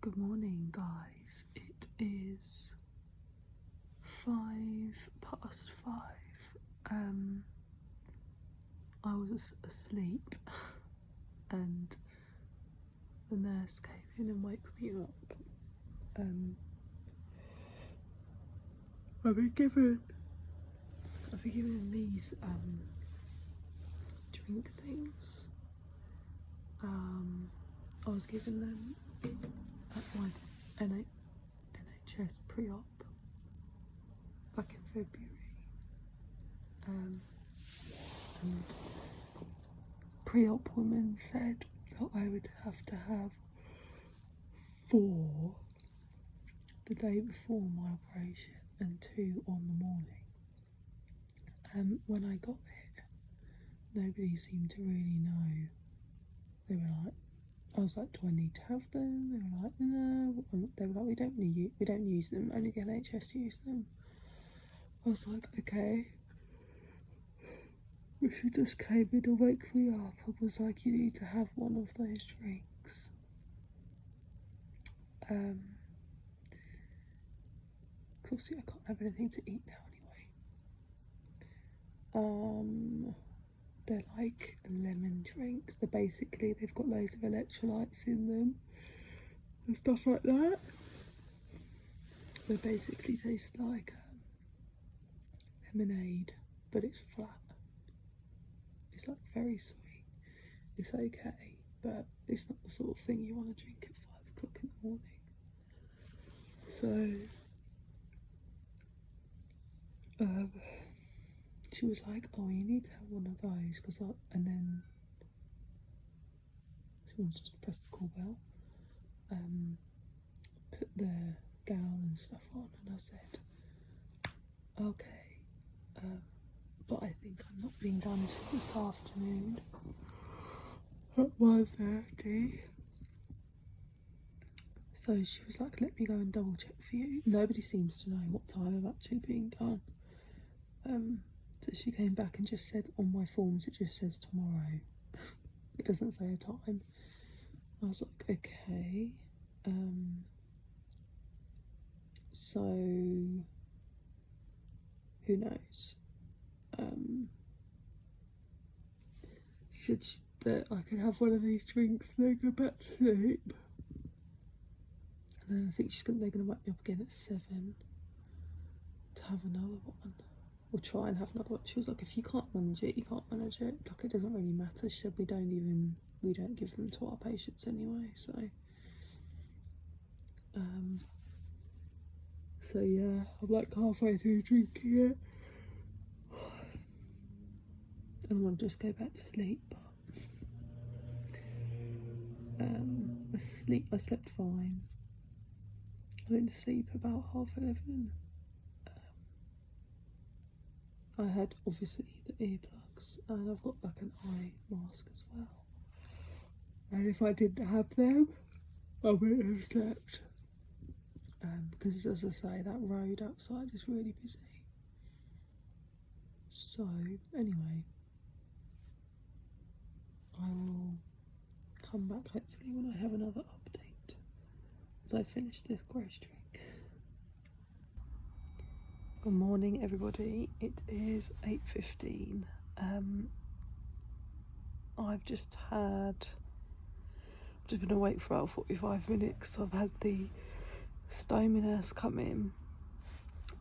Good morning, guys. It is 5:05. I was asleep and the nurse came in and woke me up. I've been given these drink things. I was given them at my NHS pre-op back in February, and pre-op woman said that I would have to have 4 the day before my operation and 2 on the morning. When I got here, nobody seemed to really know. They were like, I was like, do I need to have them? They were like, no. They were like, we don't use them, only the NHS use them. I was like, okay. She just came in to wake me up and was like, you need to have one of those drinks. Because obviously I can't have anything to eat now anyway. They're like lemon drinks. They've got loads of electrolytes in them and stuff like that. They basically taste like lemonade, but it's flat. It's like very sweet. It's okay, but it's not the sort of thing you want to drink at 5 o'clock in the morning. So, she was like, oh, you need to have one of those, and then someone's just pressed the call bell, put the gown and stuff on, and I said, okay, but I think I'm not being done till this afternoon at 1:30. So she was like, let me go and double check for you. Nobody seems to know what time I'm actually being done. So she came back and just said, on my forms it just says tomorrow. It doesn't say a time. I was like, okay. So who knows? That I could have one of these drinks and then go back to sleep. And then I think they're gonna wake me up again at 7 to have another one. Or try and have another one. She was like, if you can't manage it, you can't manage it. Like, it doesn't really matter. She said we don't give them to our patients anyway, so yeah, I'm like halfway through drinking it. And I want to just go back to sleep. I slept fine. I went to sleep about 11:30. I had obviously the earplugs, and I've got like an eye mask as well. And if I didn't have them, I wouldn't have slept. Because as I say, that road outside is really busy. So anyway, I will come back hopefully when I have another update as I finish this gross drink. Good morning, everybody. It is 8:15. I've just been awake for about 45 minutes. I've had the Stoma nurse come in.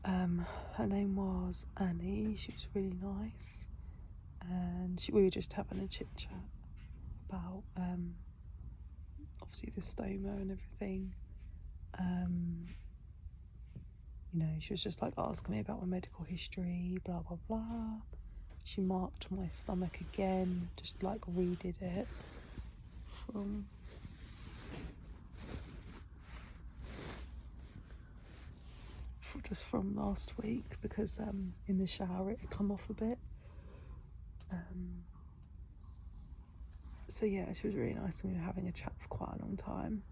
Her name was Annie. She was really nice, and we were just having a chit chat about obviously the stoma and everything. She was just like asking me about my medical history, blah blah blah. She marked my stomach again, just like redid it from last week, because in the shower it had come off a bit. So yeah, she was really nice, and we were having a chat for quite a long time.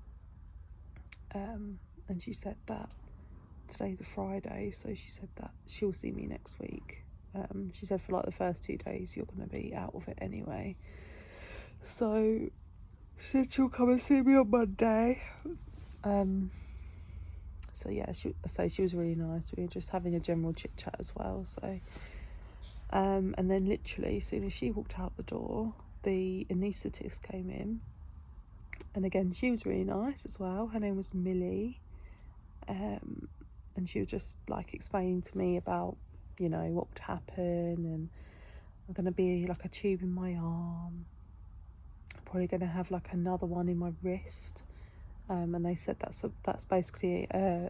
And she said that today's a Friday, so she said that she'll see me next week. She said for like the first 2 days you're going to be out of it anyway. So she said she'll come and see me on Monday. So yeah, she was really nice. We were just having a general chit chat as well. So, and then literally as soon as she walked out the door, the anaesthetist came in, and again she was really nice as well. Her name was Millie, and she was just like explaining to me about, you know, what would happen, and I'm gonna be like a tube in my arm. I'm probably gonna have like another one in my wrist. And they said that's basically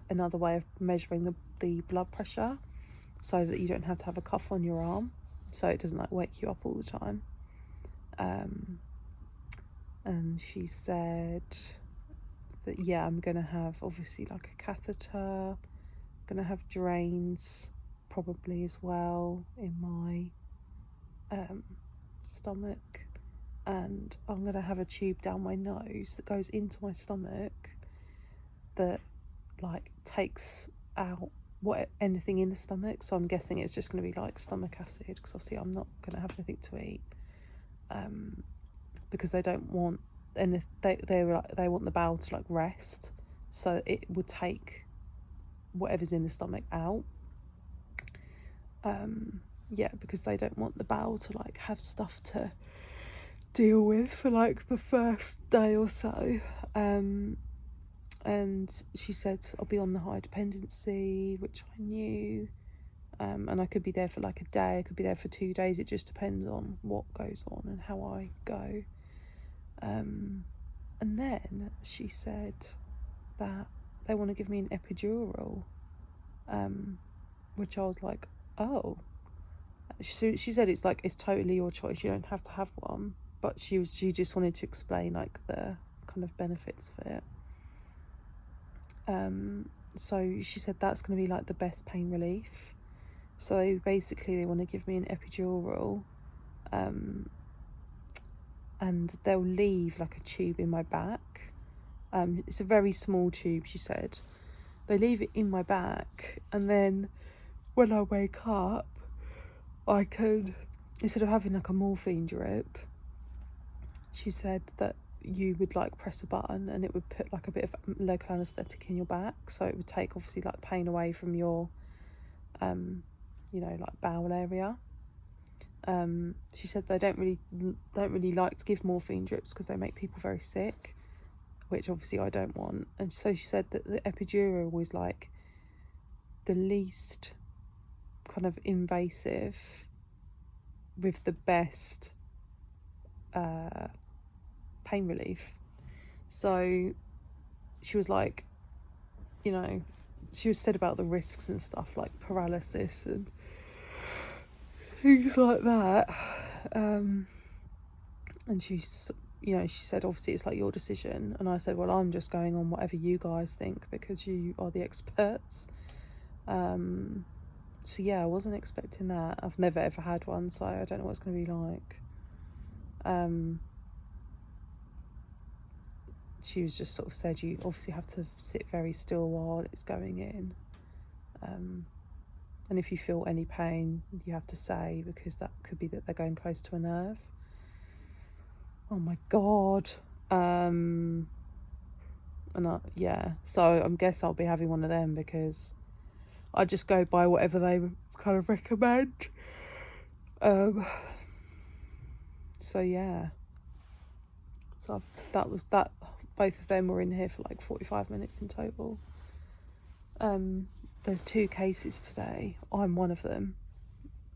another way of measuring the blood pressure, so that you don't have to have a cuff on your arm, so it doesn't like wake you up all the time. And she said that yeah, I'm gonna have obviously like a catheter, gonna have drains probably as well in my stomach, and I'm gonna have a tube down my nose that goes into my stomach that like takes out anything in the stomach. So I'm guessing it's just going to be like stomach acid, because obviously I'm not going to have anything to eat, because they don't want, and if they want the bowel to like rest, so it would take whatever's in the stomach out. Yeah, because they don't want the bowel to like have stuff to deal with for like the first day or so. And she said I'll be on the high dependency, which I knew, and I could be there for like a day, I could be there for 2 days, it just depends on what goes on and how I go. And then she said that they want to give me an epidural, which I was like, oh. She said it's like, it's totally your choice, you don't have to have one, but she just wanted to explain like the kind of benefits of it. So she said that's going to be like the best pain relief. So basically they want to give me an epidural, and they'll leave like a tube in my back. It's a very small tube, she said. They leave it in my back, and then when I wake up, I can, instead of having like a morphine drip, she said that you would like press a button and it would put like a bit of local anaesthetic in your back, so it would take obviously like pain away from your you know, like bowel area. She said they don't really like to give morphine drips because they make people very sick, which obviously I don't want. And so she said that the epidural was like the least kind of invasive with the best pain relief. So she was like, you know, she was said about the risks and stuff like paralysis and things like that. And she's, you know, she said obviously it's like your decision, and I said, well, I'm just going on whatever you guys think because you are the experts. So yeah, I wasn't expecting that. I've never ever had one, so I don't know what it's going to be like. She was just sort of said you obviously have to sit very still while it's going in, and if you feel any pain you have to say, because that could be that they're going close to a nerve. Oh my god. And yeah, so I guess I'll be having one of them because I just go by whatever they kind of recommend. So yeah, so that was that. Both of them were in here for like 45 minutes in total. There's 2 cases today. I'm one of them,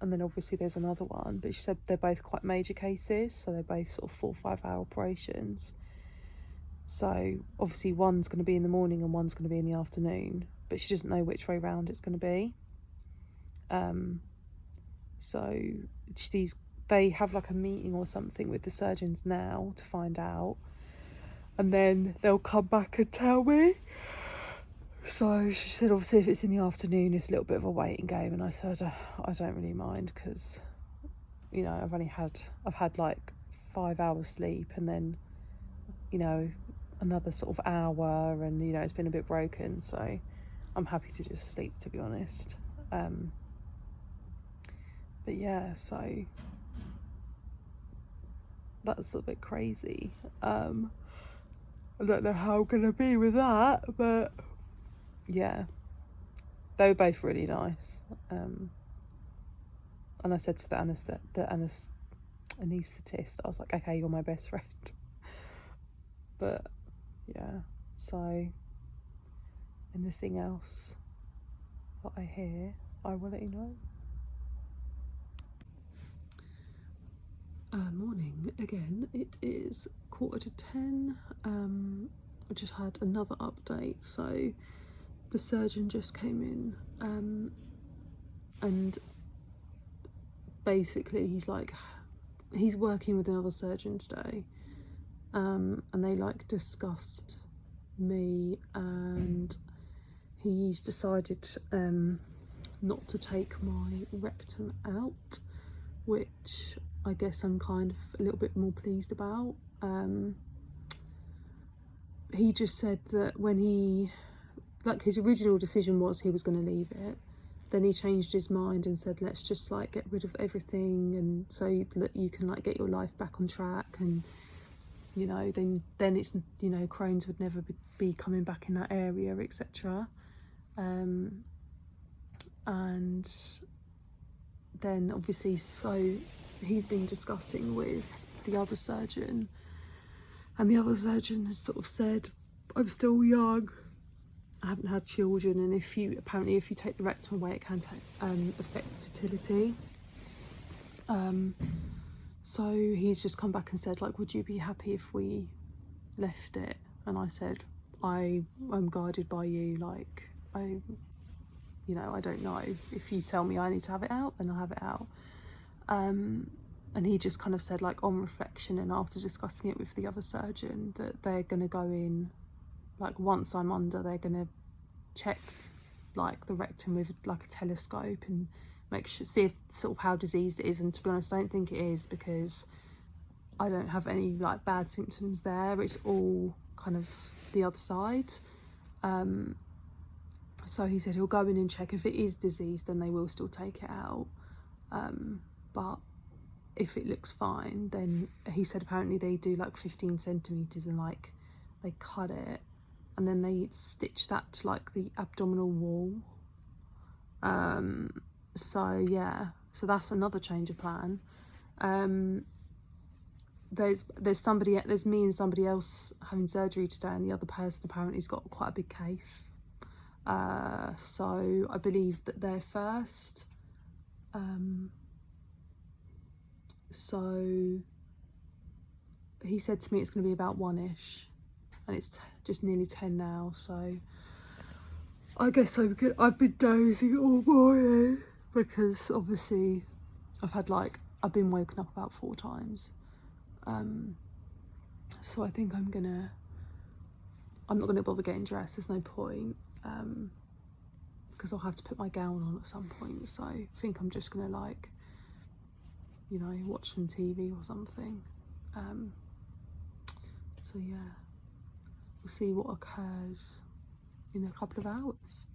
and then obviously there's another one, but she said they're both quite major cases, so they're both sort of 4 or 5 hour operations. So obviously one's going to be in the morning and one's going to be in the afternoon, but she doesn't know which way round it's going to be. So they have like a meeting or something with the surgeons now to find out, and then they'll come back and tell me. So she said obviously if it's in the afternoon it's a little bit of a waiting game, and I said I don't really mind because, you know, I've had like 5 hours sleep, and then, you know, another sort of hour, and, you know, it's been a bit broken, so I'm happy to just sleep, to be honest. But yeah, so that's a bit crazy. I don't know how I'm gonna be with that, but yeah, they were both really nice. And I said to the anaesthetist, I was like, okay, you're my best friend. But yeah, so anything else that I hear, I will let you know. Morning again. It is 9:45. I just had another update. So the surgeon just came in, and basically he's working with another surgeon today, and they like discussed me, and he's decided not to take my rectum out, which I guess I'm kind of a little bit more pleased about. He just said that when his original decision was he was going to leave it, then he changed his mind and said, let's just like get rid of everything, and so that you can like get your life back on track, and you know, then it's, you know, Crohn's would never be coming back in that area, etc. And then obviously, so he's been discussing with the other surgeon, and the other surgeon has sort of said, I'm still young, I haven't had children, and if you take the rectum away, it can affect fertility. So he's just come back and said, like, would you be happy if we left it? And I said, I'm guided by you, like, I don't know. If you tell me I need to have it out, then I'll have it out. And he just kind of said, like, on reflection and after discussing it with the other surgeon, that they're going to go in, like, once I'm under, they're going to check, like, the rectum with, like, a telescope and see if sort of how diseased it is. And to be honest, I don't think it is, because I don't have any, like, bad symptoms there. It's all kind of the other side. So he said he'll go in and check. If it is diseased, then they will still take it out. But if it looks fine, then he said apparently they do like 15 centimetres and like they cut it and then they stitch that to like the abdominal wall. So yeah, so that's another change of plan. There's me and somebody else having surgery today, and the other person apparently's got quite a big case. So I believe that they're first. So he said to me it's going to be about 1ish, and it's just nearly 10 now, so I guess I've been dozing all morning, because obviously I've been woken up about 4 times. So I think I'm not gonna bother getting dressed, there's no point, because I'll have to put my gown on at some point. So I think I'm just gonna, like, you know, watch some TV or something. So yeah, we'll see what occurs in a couple of hours.